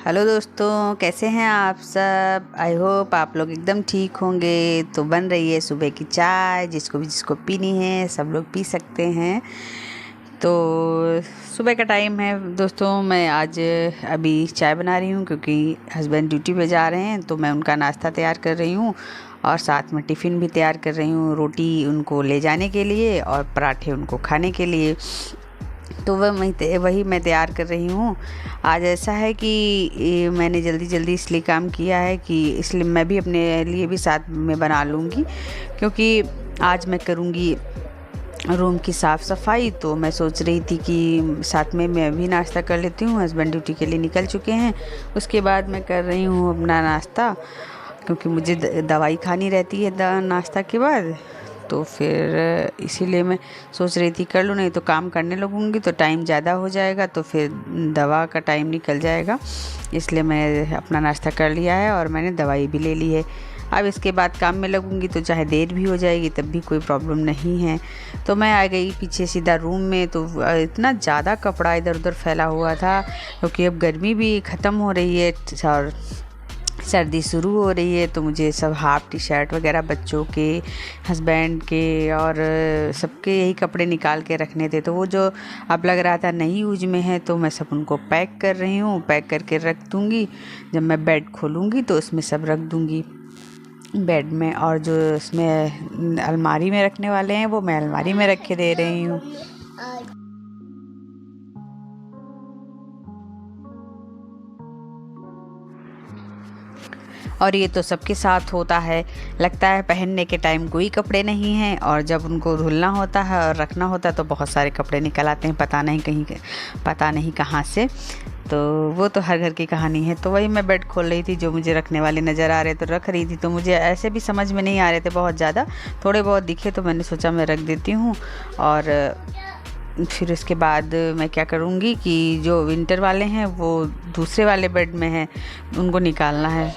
Hello दोस्तों, कैसे हैं आप सब। आई होप आप लोग एकदम ठीक होंगे। तो बन रही है सुबह की चाय, जिसको पीनी है सब लोग पी सकते हैं। तो सुबह का टाइम है दोस्तों, मैं आज अभी चाय बना रही हूँ क्योंकि हस्बैंड ड्यूटी पे जा रहे हैं। तो मैं उनका नाश्ता तैयार कर रही हूँ और साथ में टिफ़िन भी तैयार कर रही हूँ, रोटी उनको ले जाने के लिए और पराठे उनको खाने के लिए। तो वही मैं तैयार कर रही हूँ। आज ऐसा है कि मैंने जल्दी जल्दी इसलिए काम किया है कि इसलिए मैं भी अपने लिए भी साथ में बना लूँगी, क्योंकि आज मैं करूँगी रूम की साफ़ सफाई। तो मैं सोच रही थी कि साथ में मैं भी नाश्ता कर लेती हूँ। हस्बैंड ड्यूटी के लिए निकल चुके हैं, उसके बाद मैं कर रही हूँ अपना नाश्ता, क्योंकि मुझे दवाई खानी रहती है नाश्ता के बाद। तो फिर इसीलिए मैं सोच रही थी कर लूँ, नहीं तो काम करने लगूँगी तो टाइम ज़्यादा हो जाएगा, तो फिर दवा का टाइम निकल जाएगा। इसलिए मैं अपना नाश्ता कर लिया है और मैंने दवाई भी ले ली है। अब इसके बाद काम में लगूँगी तो चाहे देर भी हो जाएगी तब भी कोई प्रॉब्लम नहीं है। तो मैं आ गई पीछे सीधा रूम में। तो इतना ज़्यादा कपड़ा इधर उधर फैला हुआ था, क्योंकि अब गर्मी भी ख़त्म हो रही है और सर्दी शुरू हो रही है। तो मुझे सब हाफ टी शर्ट वगैरह बच्चों के, हस्बैंड के और सबके यही कपड़े निकाल के रखने थे। तो वो जो अब लग रहा था नहीं यूज में है, तो मैं सब उनको पैक कर रही हूँ। पैक करके रख दूँगी, जब मैं बेड खोलूँगी तो उसमें सब रख दूँगी बेड में। और जो उसमें अलमारी में रखने वाले हैं वो मैं अलमारी में रख के दे रही हूँ। और ये तो सबके साथ होता है, लगता है पहनने के टाइम कोई कपड़े नहीं हैं और जब उनको धुलना होता है और रखना होता है तो बहुत सारे कपड़े निकल आते हैं, पता नहीं कहाँ से। तो वो तो हर घर की कहानी है। तो वही मैं बेड खोल रही थी, जो मुझे रखने वाले नज़र आ रहे तो रख रही थी। तो मुझे ऐसे भी समझ में नहीं आ रहे थे बहुत ज़्यादा, थोड़े बहुत दिखे तो मैंने सोचा मैं रख देती हूँ। और फिर उसके बाद मैं क्या करूँगी कि जो विंटर वाले हैं वो दूसरे वाले बेड में हैं, उनको निकालना है।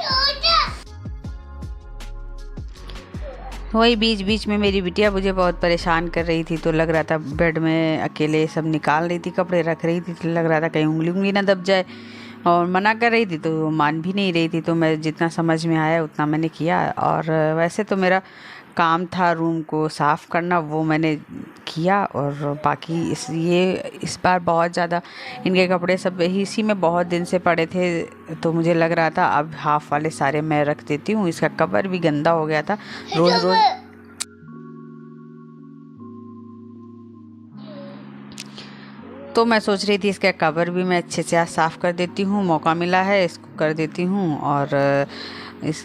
वही बीच बीच में मेरी बिटिया मुझे बहुत परेशान कर रही थी। तो लग रहा था बेड में अकेले सब निकाल रही थी, कपड़े रख रही थी, तो लग रहा था कहीं उंगली ना दब जाए। और मना कर रही थी तो मान भी नहीं रही थी। तो मैं जितना समझ में आया उतना मैंने किया। और वैसे तो मेरा काम था रूम को साफ़ करना, वो मैंने किया। और बाकी इस बार बहुत ज़्यादा इनके कपड़े सब इसी में बहुत दिन से पड़े थे। तो मुझे लग रहा था अब हाफ वाले सारे मैं रख देती हूँ। इसका कवर भी गंदा हो गया था रोज़ रोज़। तो मैं सोच रही थी इसका कवर भी मैं अच्छे से आज साफ़ कर देती हूँ, मौका मिला है इसको कर देती हूँ। और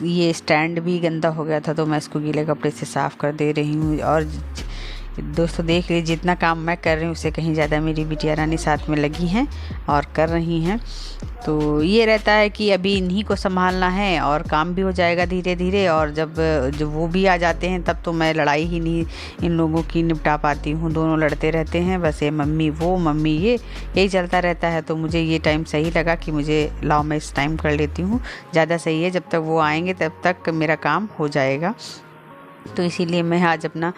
ये स्टैंड भी गंदा हो गया था, तो मैं इसको गीले कपड़े से साफ़ कर दे रही हूँ। और दोस्तों देख लीजिए, जितना काम मैं कर रही हूँ उससे कहीं ज़्यादा मेरी बिटिया रानी साथ में लगी हैं और कर रही हैं। तो ये रहता है कि अभी इन्हीं को संभालना है और काम भी हो जाएगा धीरे धीरे। और जब वो भी आ जाते हैं तब तो मैं लड़ाई ही नहीं इन लोगों की निपटा पाती हूँ। दोनों लड़ते रहते हैं, बस ये मम्मी वो मम्मी ये, यही चलता रहता है। तो मुझे ये टाइम सही लगा कि मुझे लाओ मैं इस टाइम कर लेती हूँ, ज़्यादा सही है। जब तक वो आएंगे तब तक मेरा काम हो जाएगा। तो इसीलिए मैं आज अपना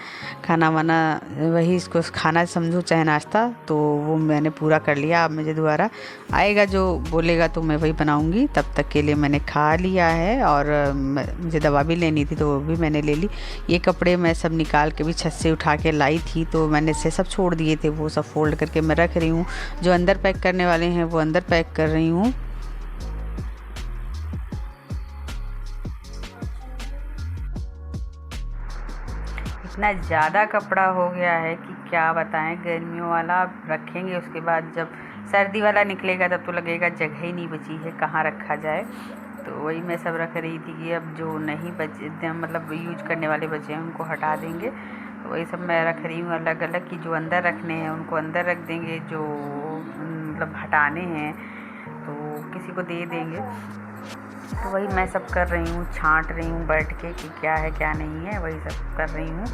खाना वाना, वही इसको खाना समझो चाहे नाश्ता, तो वो मैंने पूरा कर लिया। अब मुझे दोबारा आएगा जो बोलेगा तो मैं वही बनाऊंगी। तब तक के लिए मैंने खा लिया है। और मुझे दवा भी लेनी थी तो वो भी मैंने ले ली। ये कपड़े मैं सब निकाल के भी छत से उठा के लाई थी, तो मैंने से सब छोड़ दिए थे, वो सब फोल्ड करके मैं रख रही हूँ। जो अंदर पैक करने वाले हैं वो अंदर पैक कर रही हूँ। इतना ज़्यादा कपड़ा हो गया है कि क्या बताएं। गर्मियों वाला अब रखेंगे, उसके बाद जब सर्दी वाला निकलेगा तब तो लगेगा जगह ही नहीं बची है, कहाँ रखा जाए। तो वही मैं सब रख रही थी कि अब जो नहीं बचे, मतलब यूज करने वाले बचे हैं उनको हटा देंगे। तो वही सब मैं रख रही हूँ अलग अलग, कि जो अंदर रखने हैं उनको अंदर रख देंगे, जो मतलब हटाने हैं तो किसी को दे देंगे। तो वही मैं सब कर रही हूँ, छांट रही हूँ बैठ के कि क्या है क्या नहीं है, वही सब कर रही हूँ।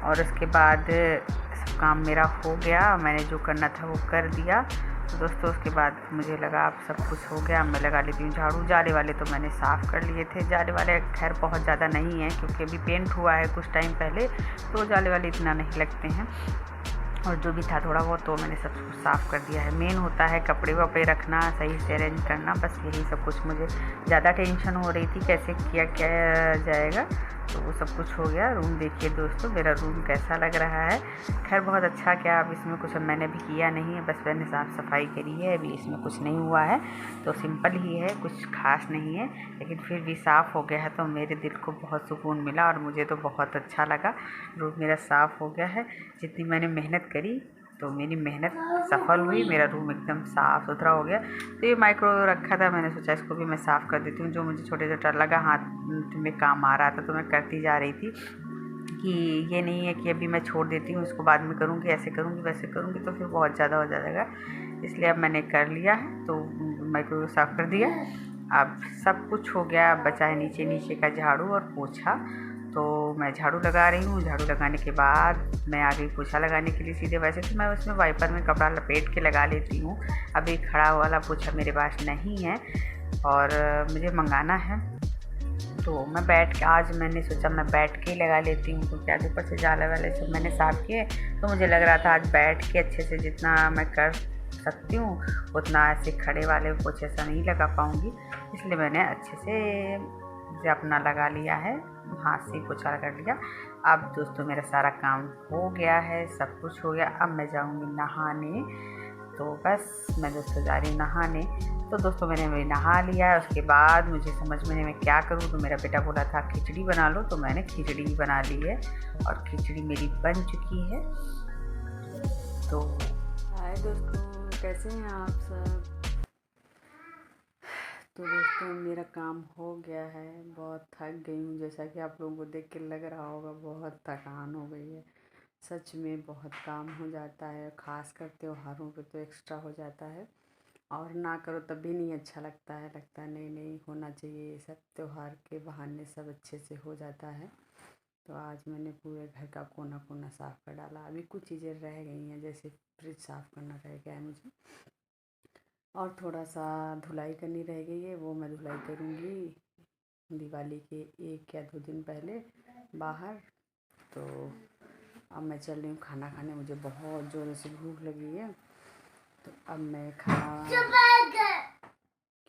और उसके बाद सब काम मेरा हो गया, मैंने जो करना था वो कर दिया। तो दोस्तों उसके बाद मुझे लगा अब सब कुछ हो गया, मैं लगा लेती हूँ झाड़ू। जाले वाले तो मैंने साफ़ कर लिए थे। जाले वाले खैर बहुत ज़्यादा नहीं हैं, क्योंकि अभी पेंट हुआ है कुछ टाइम पहले, तो जाले वाले इतना नहीं लगते हैं। और जो भी था थोड़ा बहुत तो मैंने सब कुछ साफ़ कर दिया है। मेन होता है कपड़े वपड़े रखना, सही से अरेंज करना, बस यही सब कुछ। मुझे ज़्यादा टेंशन हो रही थी कैसे किया क्या जाएगा, तो वो सब कुछ हो गया। रूम देखिए दोस्तों, मेरा रूम कैसा लग रहा है। खैर बहुत अच्छा, क्या अब इसमें कुछ मैंने भी किया नहीं है, बस मैंने साफ़ सफाई करी है, अभी इसमें कुछ नहीं हुआ है, तो सिंपल ही है, कुछ खास नहीं है, लेकिन फिर भी साफ़ हो गया है तो मेरे दिल को बहुत सुकून मिला और मुझे तो बहुत अच्छा लगा। रूम मेरा साफ़ हो गया है। जितनी मैंने मेहनत करी तो मेरी मेहनत सफल हुई, मेरा रूम एकदम साफ़ सुथरा हो गया। तो ये माइक्रोवेव रखा था, मैंने सोचा इसको भी मैं साफ़ कर देती हूँ। जो मुझे छोटे छोटा लगा हाथ में काम आ रहा था तो मैं करती जा रही थी, कि ये नहीं है कि अभी मैं छोड़ देती हूँ, इसको बाद में करूँगी, ऐसे करूँगी वैसे करूँगी तो फिर बहुत ज़्यादा हो जाएगा। इसलिए अब मैंने कर लिया है, तो माइक्रोवेव साफ़ कर दिया। अब सब कुछ हो गया, अब बचा है नीचे नीचे का झाड़ू और पोछा। तो मैं झाड़ू लगा रही हूँ। झाड़ू लगाने के बाद मैं आ गई पोछा लगाने के लिए सीधे। वैसे तो मैं उसमें वाइपर में कपड़ा लपेट के लगा लेती हूँ, अभी खड़ा वाला पोछा मेरे पास नहीं है और मुझे मंगाना है। तो मैं बैठ के, आज मैंने सोचा मैं बैठ के ही लगा लेती हूँ, क्योंकि आज ऊपर से जाला वाले सब मैंने साफ़ किए, तो मुझे लग रहा था आज बैठ के अच्छे से जितना मैं कर सकती हूँ उतना ऐसे खड़े वाले पोछे से नहीं लगा पाऊँगी, इसलिए मैंने अच्छे से अपना लगा लिया है, हाथ से पोछा कर लिया। अब दोस्तों मेरा सारा काम हो गया है, सब कुछ हो गया। अब मैं जाऊँगी नहाने, तो बस मैं दोस्तों जा रही हूँ नहाने। तो दोस्तों मैंने नहा लिया है, उसके बाद मुझे समझ में नहीं मैं क्या करूँ, तो मेरा बेटा बोला था खिचड़ी बना लो, तो मैंने खिचड़ी बना ली है और खिचड़ी मेरी बन चुकी है। तो हाय दोस्तों, कैसे हैं आप सब। तो दोस्तों मेरा काम हो गया है, बहुत थक गई हूँ, जैसा कि आप लोगों को देख के लग रहा होगा बहुत थकान हो गई है। सच में बहुत काम हो जाता है, ख़ास कर त्योहारों पे तो एक्स्ट्रा हो जाता है, और ना करो तब भी नहीं अच्छा लगता है, लगता है नहीं नहीं होना चाहिए ये सब, त्यौहार के बहाने सब अच्छे से हो जाता है। तो आज मैंने पूरे घर का कोना कोना साफ़ कर डाला। अभी कुछ चीज़ें रह गई हैं, जैसे फ्रिज साफ़ करना रह गया है मुझे, और थोड़ा सा धुलाई करनी रह गई है, वो मैं धुलाई करूँगी दिवाली के 1 या 2 दिन पहले बाहर। तो अब मैं चल रही हूँ खाना खाने, मुझे बहुत ज़ोरों से भूख लगी है, तो अब मैं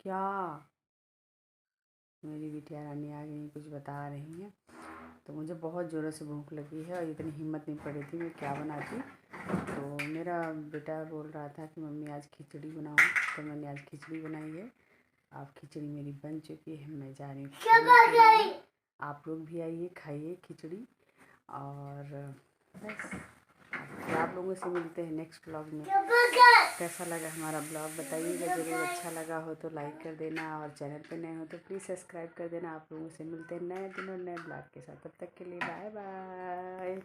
क्या मेरी बिटिया रानी आ गई, कुछ बता रही हैं, तो मुझे बहुत ज़ोरों से भूख लगी है और इतनी हिम्मत नहीं पड़ी थी मैं क्या बनाती। तो मेरा बेटा बोल रहा था कि मम्मी आज खिचड़ी बनाओ, तो मैंने आज खिचड़ी बनाई है। अब खिचड़ी मेरी बन चुकी है, मैं जा रही हूँ, आप लोग भी आइए खाइए खिचड़ी। और बस फिर आप लोगों से मिलते हैं नेक्स्ट ब्लॉग में। कैसा लगा हमारा ब्लॉग बताइएगा ज़रूर, अच्छा लगा हो तो लाइक कर देना, और चैनल पे नए हो तो प्लीज़ सब्सक्राइब कर देना। आप लोगों से मिलते हैं नए दिन और नए ब्लॉग के साथ, तब तक के लिए बाय बाय।